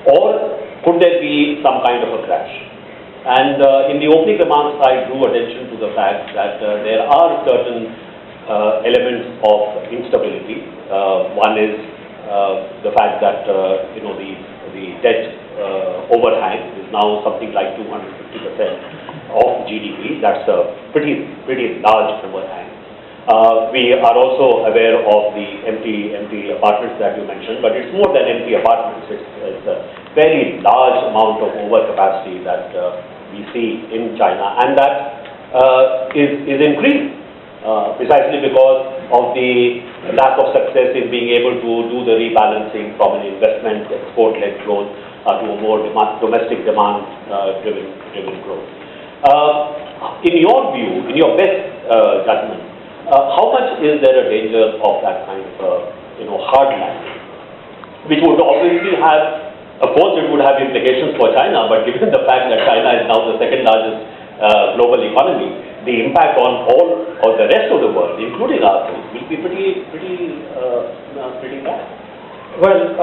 or could there be some kind of a crash? And in the opening remarks, I drew attention to the fact that there are certain elements of instability. One is the fact that the debt overhang is now something like 250% of GDP. That's a pretty large overhang. We are also aware of the empty apartments that you mentioned, but it's more than empty apartments. It's a very large amount of overcapacity that we see in China, and that is increasing precisely because of the lack of success in being able to do the rebalancing from an investment export-led growth to a more domestic demand-driven growth. In your view, in your best judgment, how much is there a danger of that kind of hard landing, which would obviously have, of course, it would have implications for China, but given the fact that China is now the second largest global economy, the impact on all of the rest of the world, including ourselves, will be pretty bad. Well,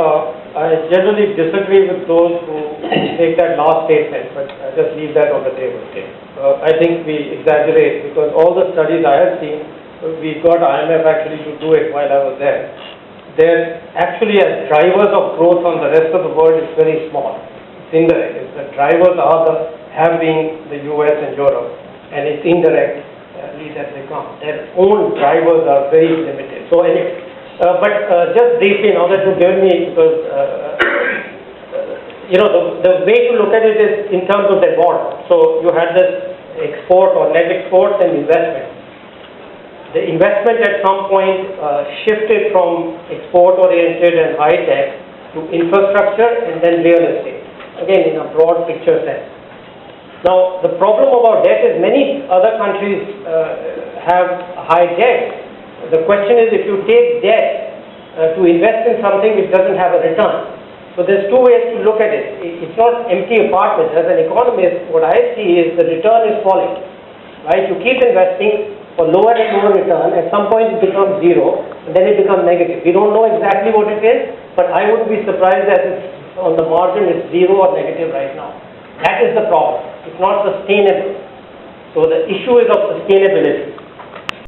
I generally disagree with those who take that last statement, but I just leave that on the table. Okay. I think we exaggerate because all the studies I have seen, we got IMF actually to do it while I was there. They're actually as drivers of growth on the rest of the world is very small. It's indirect. The drivers have been the US and Europe, and it's indirect, at least as they come. Their own drivers are very limited. So anyway, just briefly, now that you give me, because the way to look at it is in terms of the model. So you had this export or net exports and investment. The investment at some point shifted from export-oriented and high-tech to infrastructure and then real estate, again in a broad picture sense. Now, the problem about debt is many other countries have high debt. The question is if you take debt to invest in something which doesn't have a return. So there's two ways to look at it. It's not empty apartments. As an economist, what I see is the return is falling. Right? You keep investing for lower and lower return, at some point it becomes zero, and then it becomes negative. We don't know exactly what it is, but I wouldn't be surprised that it's on the margin it's zero or negative right now. That is the problem. It's not sustainable. So the issue is of sustainability.